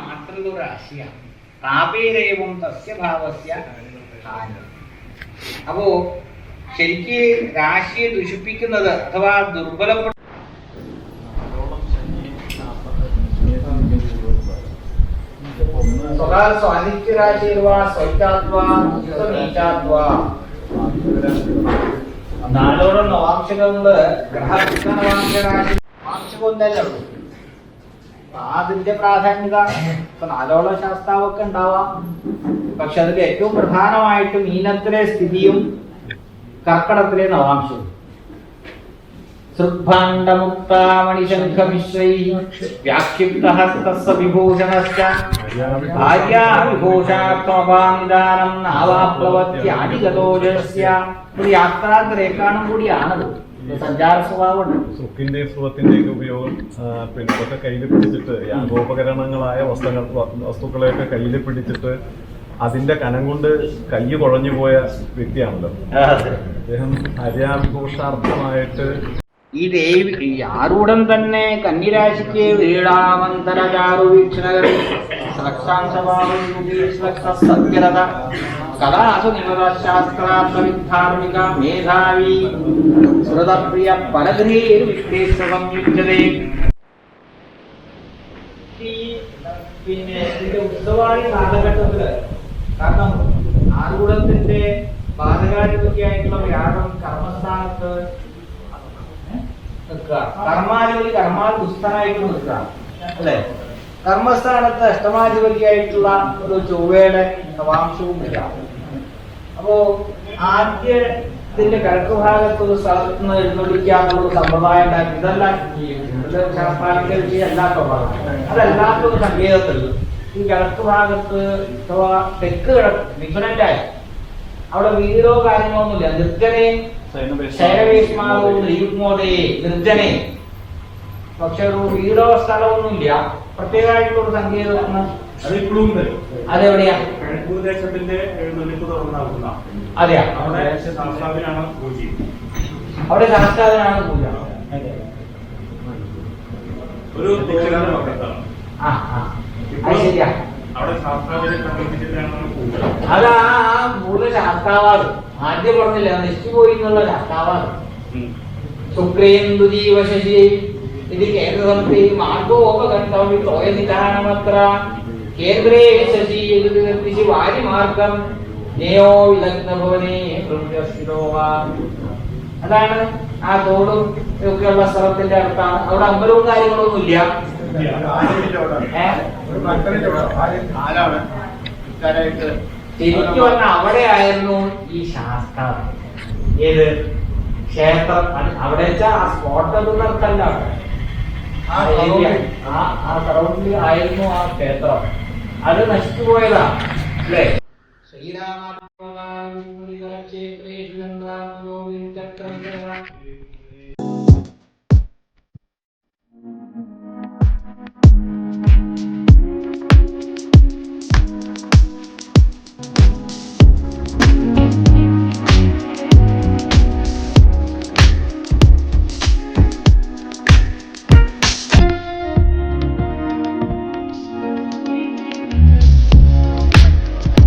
മാത്രമുള്ള ഒരു രാശിയാണ്. താപേരേവം തസ്യ ഭാവസ്യ ഹാനി. അപ്പോ ശരിക്ക് രാശിയെ ദുഷിപ്പിക്കുന്നത് അഥവാ ദുർബലപ്പെട്ട നാലോളം നവാംശകങ്ങള് നവാംശകൊണ്ടല്ലേ ഉള്ളൂ. അതിന്റെ പ്രാധാന്യത ഇപ്പൊ നാലോളം ശാസ്താവൊക്കെ ഉണ്ടാവാം. പക്ഷെ അതിൽ ഏറ്റവും പ്രധാനമായിട്ട് മീനത്തിലെ സ്ഥിതിയും കർക്കടത്തിലെ നവാംശവും. യാത്രാഗ്രഹക്കാണും കൂടിയാണത്. സഞ്ചാര സ്വഭാവമുണ്ട്. സുഖിന്റെ സുഖത്തിന്റെ ഉപയോഗം പിന്നെ ഇതൊക്കെ കയ്യിൽ പിടിച്ചിട്ട് യാഗോപകരണങ്ങളായ വസ്തുക്കളെയൊക്കെ കയ്യിൽ പിടിച്ചിട്ട് അതിന്റെ കനം കൊണ്ട് കൈ കുഴഞ്ഞു പോയ വ്യക്തിയാണല്ലോ അദ്ദേഹം. ഹര്യാഘോഷാർത്ഥമായിട്ട് ഈ ദേവി ആരൂഢം തന്നെ കന്നിരാശിക്ക് വീടാമന്തരചാരു വീക്ഷണകരി സത്യരത കലാസു നിമതശാസ്ത്രാത്മവിദ്ധാർമിക മേധാവി ശ്രുതപ്രിയ പരഗ്രഹേരു വിക്രേശ്വരം യുജ്യതേ. പിന്നെ ഇതിന്റെ ഉത്സവാദി കാലഘട്ടത്തില് കാരണം ആരൂഢത്തിന്റെ ബാധകാധിപതിയായിട്ടുള്ള വ്യാഴം കർമ്മസ്ഥാനത്ത് നിൽക്കുക. കർമാധിപതി നിൽക്കുക അല്ലെ. കർമ്മസ്ഥാനത്ത് അഷ്ടമാധിപതിയായിട്ടുള്ള ഒരു ചൊവ്വയുടെ നവാംശവും ഇല്ല. അപ്പോ ആദ്യത്തിന്റെ കിഴക്ക് ഭാഗത്ത് ഒരു സ്ഥലത്ത് നിന്ന് എഴുന്നള്ളിക്കാനുള്ള സമ്പ്രദായം ഉണ്ടാക്കി. ഇതെല്ലാം ശാസ്ത്രാനുസരിച്ച് അല്ലാത്ത ഭാഗം അതല്ലാത്ത ഒരു സങ്കേതത്തിൽ ഈ കിഴക്ക് ഭാഗത്ത് അഥവാ തെക്ക് കിഴക്ക് മിഥുനന്റെ അവിടെ വീടോ കാര്യങ്ങളോ ഒന്നുമില്ല. നിർജ്ജനെ ശൈലവേശ്മാവോ യുഗ്മോദേ നിർജ്ജനെ. പക്ഷെ ഒരു വീടോ സ്ഥലമൊന്നുമില്ല. പ്രത്യേകമായിട്ടുള്ള സങ്കേതമാണ്. അതെവിടെയാ? ദേശത്തിന്റെ എഴുന്നള്ളിപ്പ് തുടർന്നാകുന്ന അതെയാ. അവിടെ ശാസ്താവിനാണ് പൂജ. അവിടെ ശാസ്താവിനാണ് പൂജ. ഒരു ശരിയാ. അവിടെ ശാസ്താവിനെ സങ്കല്പിച്ചിട്ടാണ് പൂജ. അതാ മൂല ശാസ്താവാണ്. ആദ്യം പറഞ്ഞില്ല നിശ്ചിപോയി എന്നുള്ള ശാസ്താവാണ്. ശുക്രേന്ദു ജീവശശി ഇത് കേന്ദ്രസമത്തെ മാർഗോപകർത്തവ്യ തോയനിധാനമത്ര കേന്ദ്രേ ശശി നിർത്തിച്ച് വാരിമാർഗം നേയോ വിലഗ്നഭവനേ പ്രവൃത്തിസ്ഥിതോവാ. അതാണ് ആ തോടും ഒക്കെയുള്ള സ്ഥലത്തിന്റെ അടുത്താണ്. അവിടെ അമ്പലവും കാര്യങ്ങളൊന്നും ഇല്ല. ശരിക്കും പറഞ്ഞ അവിടെ ആയിരുന്നു ഈ ശാസ്ത്രം. ഏത് ക്ഷേത്രം അവിടെ വെച്ചാൽ ആ സ്പോട്ട് അത് നടത്തല്ല. ആ സറൗണ്ടിൽ ആയിരുന്നു ആ ക്ഷേത്രം. അത് നശിച്ചു പോയതാ അല്ലേ. ശ്രീരാമ